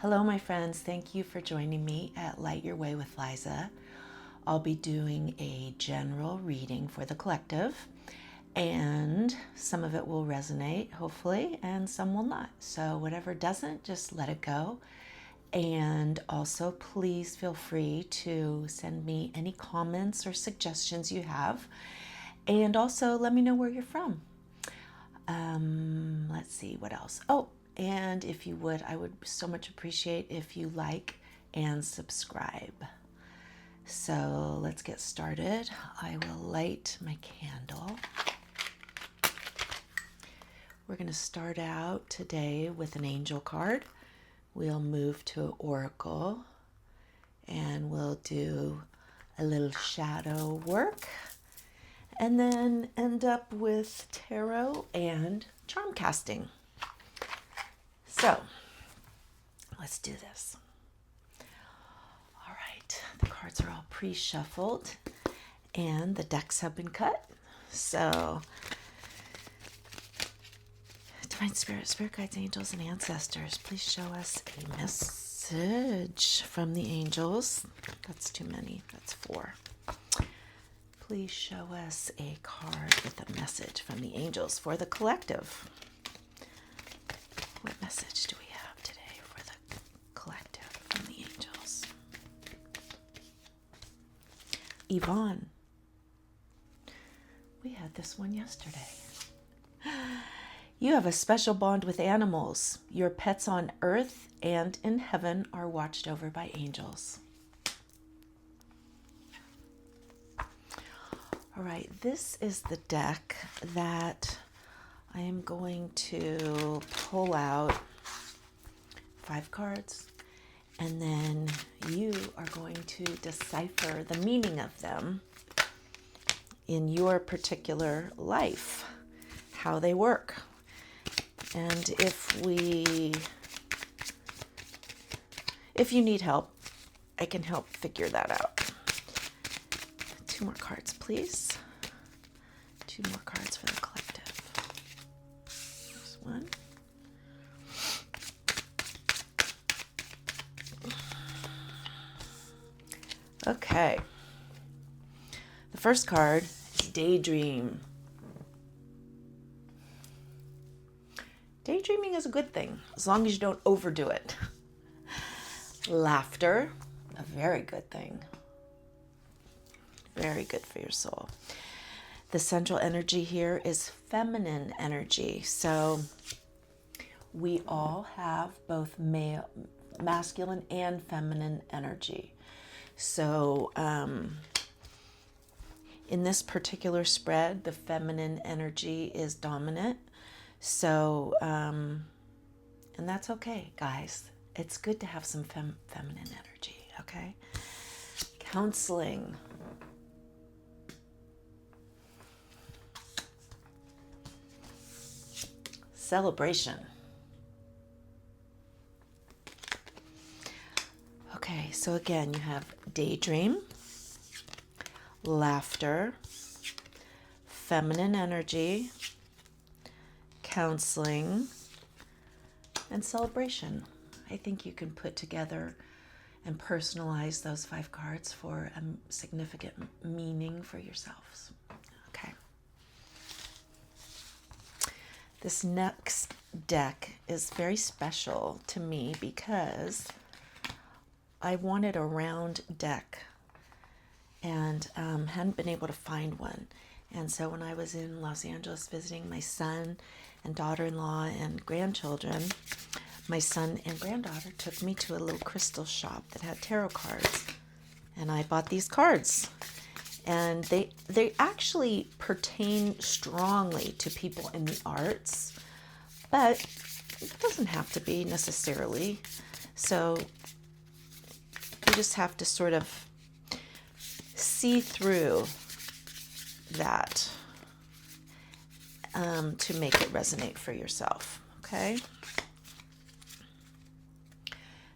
Hello, my friends. Thank you for joining me at Light Your Way with Liza. I'll be doing a general reading for the collective, and some of it will resonate, hopefully, and some will not. So, whatever doesn't, just let it go. And also, please feel free to send me any comments or suggestions you have. And also, let me know where you're from. Let's see what else. Oh, and if you would, I would so much appreciate if you like and subscribe. So let's get started. I will light my candle. We're going to start out today with an angel card. We'll move to oracle and we'll do a little shadow work and then end up with tarot and charm casting. So let's do this. All right, the cards are all pre-shuffled and the decks have been cut. So Divine Spirit, Spirit Guides, Angels, and Ancestors, please show us a message from the angels. That's too many, that's 4. Please show us a card with a message from the angels for the collective. What message do we have today for the collective from the angels? Yvonne. We had this one yesterday. You have a special bond with animals. Your pets on earth and in heaven are watched over by angels. All right, this is the deck that I am going to pull out 5 cards, and then you are going to decipher the meaning of them in your particular life, how they work. And if you need help, I can help figure that out. 2 more cards, please. 2 more cards for the collective. There's one. Okay. The first card is Daydream. Daydreaming is a good thing, as long as you don't overdo it. Laughter, a very good thing. Very good for your soul. The central energy here is feminine energy. So we all have both masculine and feminine energy. So in this particular spread, the feminine energy is dominant. So, and that's okay, guys. It's good to have some feminine energy, okay? Counseling. Celebration. Okay, so again, you have daydream, laughter, feminine energy, counseling, and celebration. I think you can put together and personalize those 5 cards for a significant meaning for yourselves. Okay. This next deck is very special to me because I wanted a round deck and hadn't been able to find one. And so when I was in Los Angeles visiting my son and daughter-in-law and grandchildren, my son and granddaughter took me to a little crystal shop that had tarot cards. And I bought these cards. And they actually pertain strongly to people in the arts, but it doesn't have to be necessarily. So you just have to sort of see through that to make it resonate for yourself, okay?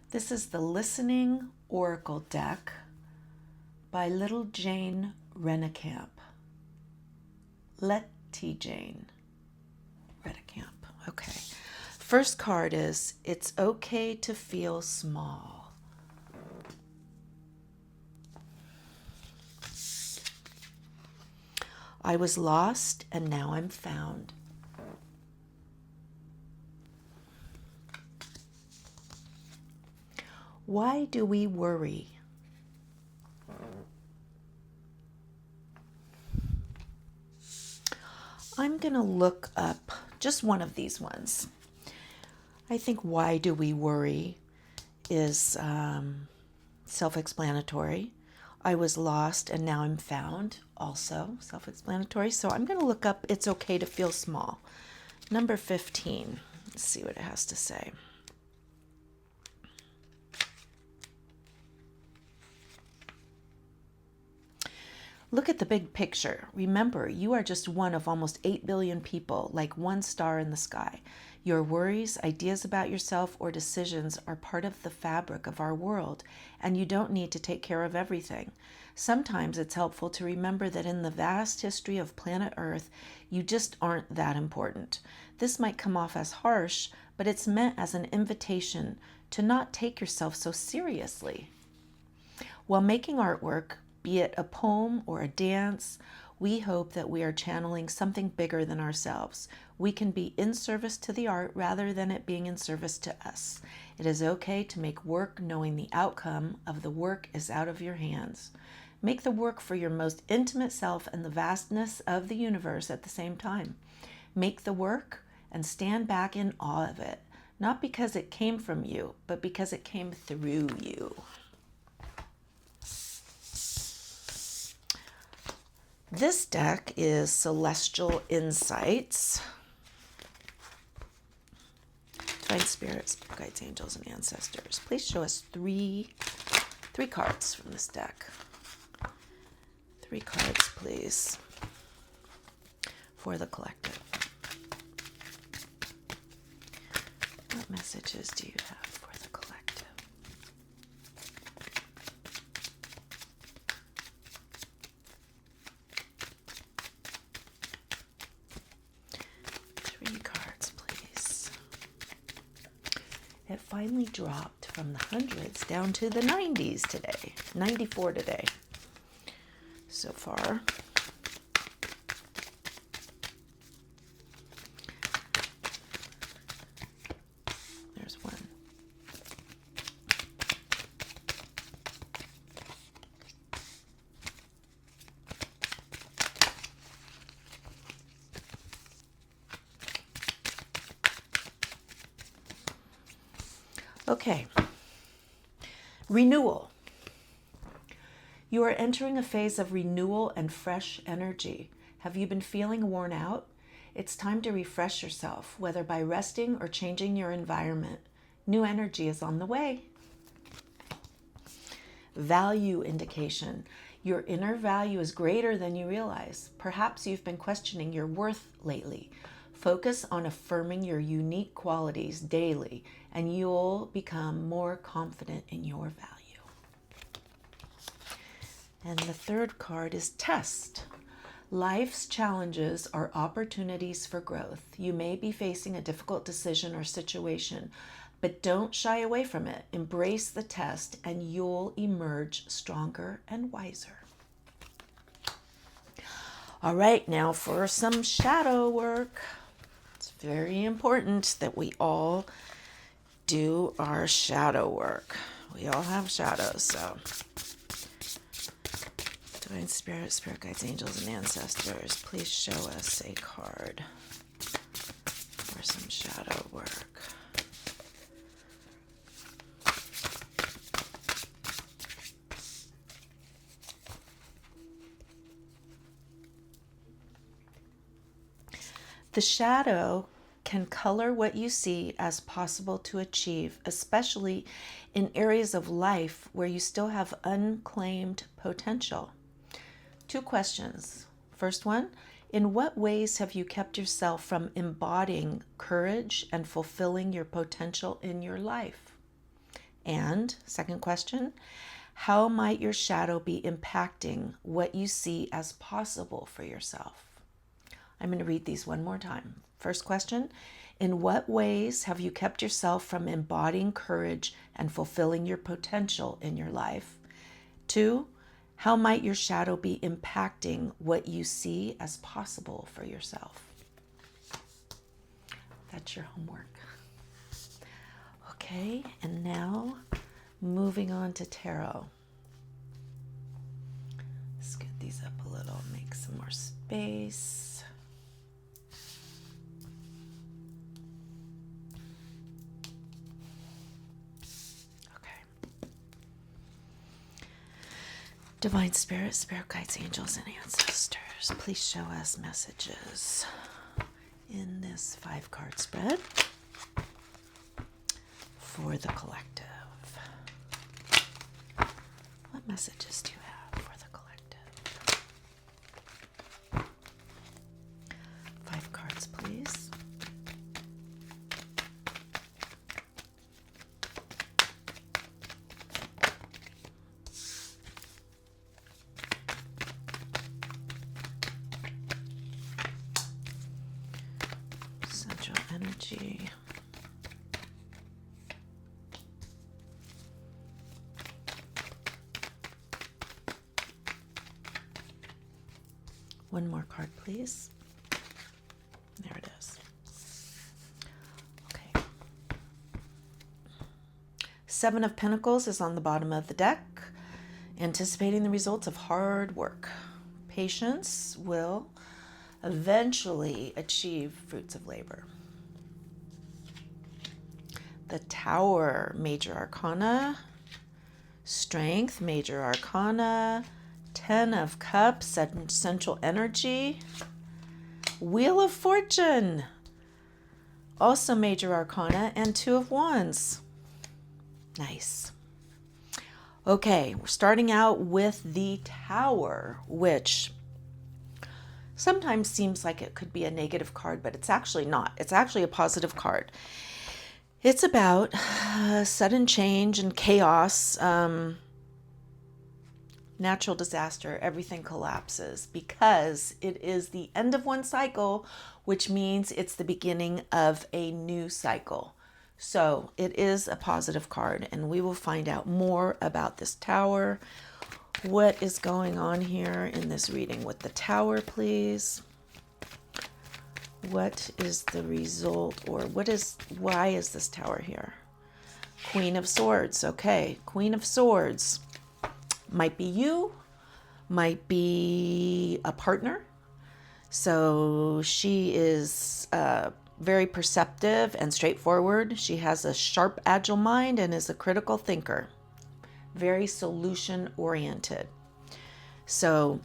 This is the Listening Oracle deck by Little Jane Rennekamp. Letty Jane Rennekamp. Okay. first card is, it's okay to feel small. I was lost and now I'm found. Why do we worry? I'm going to look up just one of these ones. I think why do we worry is self-explanatory. I was lost and now I'm found, also self-explanatory. So I'm going to look up it's okay to feel small. Number 15. Let's see what it has to say. Look at the big picture. Remember, you are just one of almost 8 billion people, like one star in the sky. Your worries, ideas about yourself, or decisions are part of the fabric of our world, and you don't need to take care of everything. Sometimes it's helpful to remember that in the vast history of planet Earth, you just aren't that important. This might come off as harsh, but it's meant as an invitation to not take yourself so seriously. While making artwork, be it a poem or a dance, we hope that we are channeling something bigger than ourselves. We can be in service to the art rather than it being in service to us. It is okay to make work knowing the outcome of the work is out of your hands. Make the work for your most intimate self and the vastness of the universe at the same time. Make the work and stand back in awe of it, not because it came from you, but because it came through you. This deck is Celestial Insights. Divine Spirits, Guides, Angels, and Ancestors. Please show us three cards from this deck. 3 cards, please, for the collective. What messages do you have for the collective? It finally dropped from the hundreds down to the 90s today. 94 today so far. There's one. Okay, renewal. You are entering a phase of renewal and fresh energy. Have you been feeling worn out? It's time to refresh yourself, whether by resting or changing your environment. New energy is on the way. Value indication. Your inner value is greater than you realize. Perhaps you've been questioning your worth lately. Focus on affirming your unique qualities daily, and you'll become more confident in your value. And the third card is Test. Life's challenges are opportunities for growth. You may be facing a difficult decision or situation, but don't shy away from it. Embrace the test, and you'll emerge stronger and wiser. All right, now for some shadow work. It's very important that we all do our shadow work. We all have shadows, so Divine Spirit, Spirit Guides, Angels, and Ancestors, please show us a card for some shadow work. The shadow can color what you see as possible to achieve, especially in areas of life where you still have unclaimed potential. 2 questions. First one, in what ways have you kept yourself from embodying courage and fulfilling your potential in your life? And second question, how might your shadow be impacting what you see as possible for yourself? I'm going to read these one more time. First question, In what ways have you kept yourself from embodying courage and fulfilling your potential in your life? 2, how might your shadow be impacting what you see as possible for yourself? That's your homework. Okay, and now moving on to tarot. Let's get these up a little, make some more space. Okay. Divine Spirit, Spirit Guides, Angels, and Ancestors, please show us messages in this 5-card spread for the collective. What messages do you have for the collective? 5 cards, please. Central energy. One more card, please. There it is. Okay. 7 of Pentacles is on the bottom of the deck, anticipating the results of hard work. Patience will eventually achieve fruits of labor. The Tower, Major Arcana. Strength, Major Arcana. 10 of Cups, Central Energy. Wheel of Fortune, also Major Arcana, and 2 of Wands. Nice. Okay, we're starting out with the Tower, which sometimes seems like it could be a negative card, but it's actually not. It's actually a positive card. It's about sudden change and chaos, natural disaster, everything collapses because it is the end of one cycle, which means it's the beginning of a new cycle. So it is a positive card, and we will find out more about this Tower. What is going on here in this reading with the Tower, please? What is the result, or why is this Tower here? Queen of Swords. Okay, Queen of Swords. Might be you, might be a partner. So she is very perceptive and straightforward. She has a sharp, agile mind and is a critical thinker. Very solution-oriented. So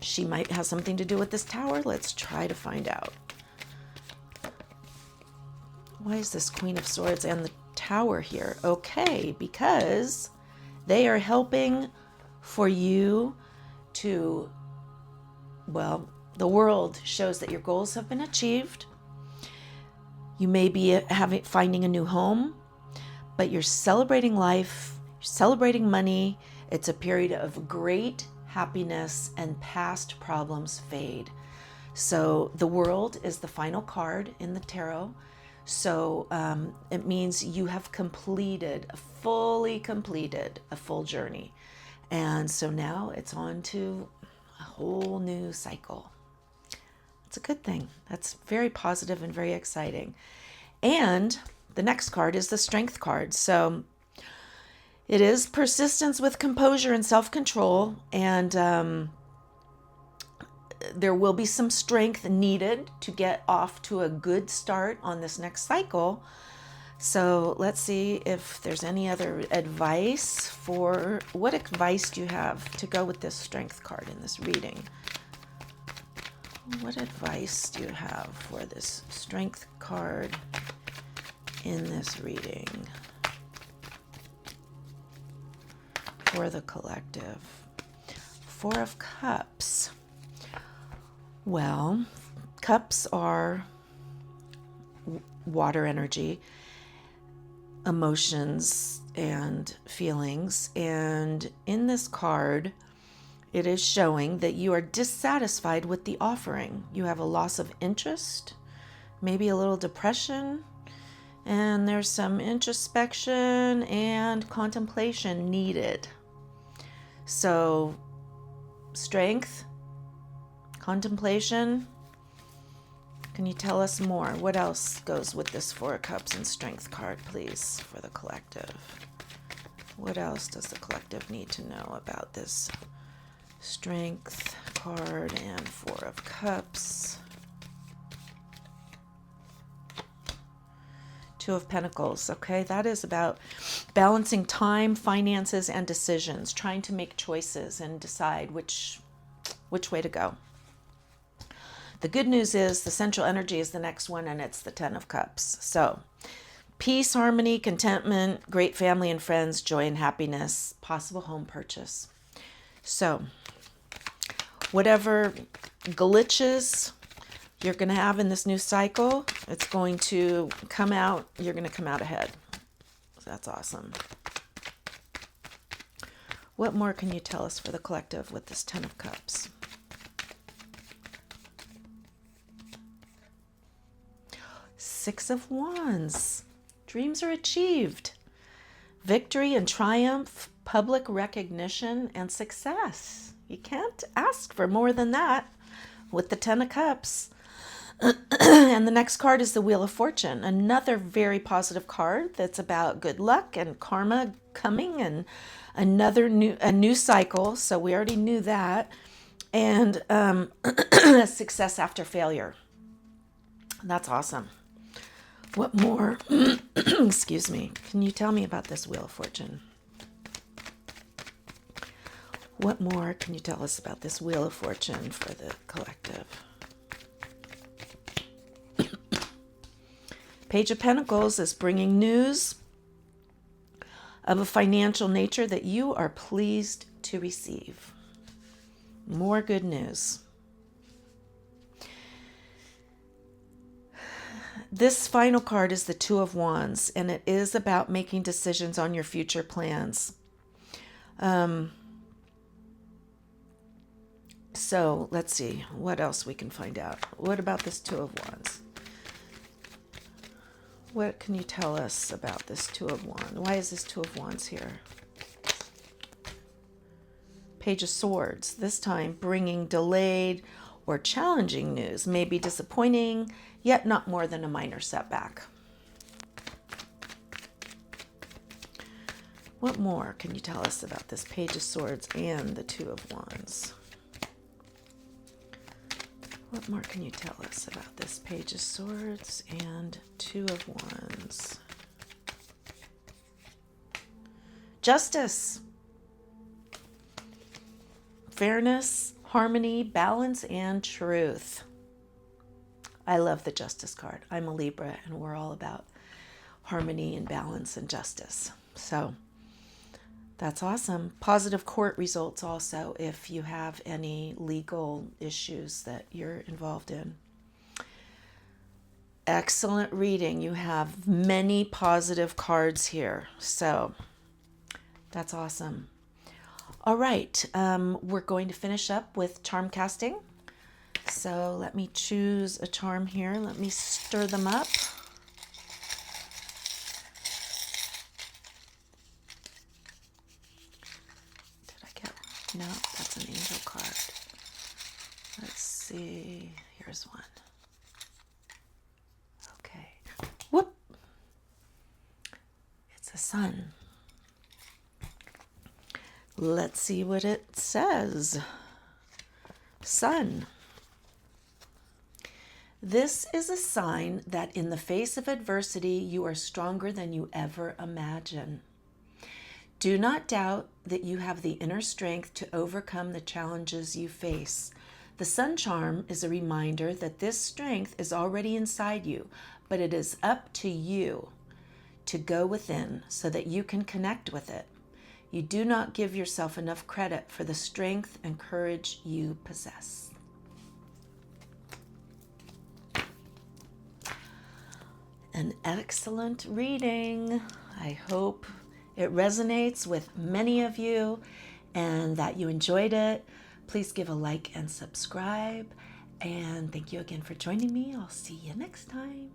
she might have something to do with this Tower. Let's try to find out. Why is this Queen of Swords and the Tower here? Okay, because they are helping for you to, well, the world shows that your goals have been achieved. You may be finding a new home, but you're celebrating life, you're celebrating money. It's a period of great happiness and past problems fade. So the World is the final card in the tarot. So it means you have fully completed a full journey. And so now it's on to a whole new cycle. It's a good thing. That's very positive and very exciting. And the next card is the Strength card. So it is persistence with composure and self-control. And there will be some strength needed to get off to a good start on this next cycle. So let's see if there's any other advice what advice do you have to go with this Strength card in this reading? What advice do you have for this Strength card in this reading for the collective? 4 of Cups. Well, cups are water energy, emotions, and feelings. And in this card, it is showing that you are dissatisfied with the offering. You have a loss of interest maybe a little depression, and there's some introspection and contemplation needed. So, strength, contemplation. Can you tell us more? What else goes with this Four of Cups and Strength card, please, for the collective? What else does the collective need to know about this Strength card and Four of Cups? Two of Pentacles, okay? That is about balancing time, finances, and decisions, trying to make choices and decide which way to go. The good news is the central energy is the next one, and it's the Ten of Cups. So, peace, harmony, contentment, great family and friends, joy and happiness, possible home purchase. So, whatever glitches you're going to have in this new cycle, it's going to come out, you're going to come out ahead. So that's awesome. What more can you tell us for the collective with this Ten of Cups? Six of Wands. Dreams are achieved. Victory and triumph, public recognition, and success. You can't ask for more than that with the Ten of Cups. And the next card is the Wheel of Fortune, another very positive card that's about good luck and karma coming and a new cycle. So we already knew that. And success after failure. That's awesome. What more, excuse me, can you tell me about this Wheel of Fortune? What more can you tell us about this Wheel of Fortune for the collective? Page of Pentacles is bringing news of a financial nature that you are pleased to receive. More good news. This final card is the Two of Wands, and it is about making decisions on your future plans. So let's see what else we can find out. What about this Two of Wands? What can you tell us about this Two of Wands? Why is this Two of Wands here? Page of Swords, this time bringing delayed or challenging news, may be disappointing, yet not more than a minor setback. What more can you tell us about this Page of Swords and the Two of Wands? What more can you tell us about this Page of Swords and Two of Wands? Justice, fairness, harmony, balance, and truth. I love the Justice card. I'm a Libra, and we're all about harmony and balance and justice. So that's awesome. Positive court results also if you have any legal issues that you're involved in. Excellent reading. You have many positive cards here. So that's awesome. All right. We're going to finish up with charm casting. So let me choose a charm here. Let me stir them up. No, that's an angel card. Let's see. Here's one. Okay. Whoop. It's a sun. Let's see what it says. Sun. This is a sign that in the face of adversity, you are stronger than you ever imagine. Do not doubt that you have the inner strength to overcome the challenges you face. The sun charm is a reminder that this strength is already inside you, but it is up to you to go within so that you can connect with it. You do not give yourself enough credit for the strength and courage you possess. An excellent reading. I hope it resonates with many of you and that you enjoyed it. Please give a like and subscribe. And thank you again for joining me. I'll see you next time.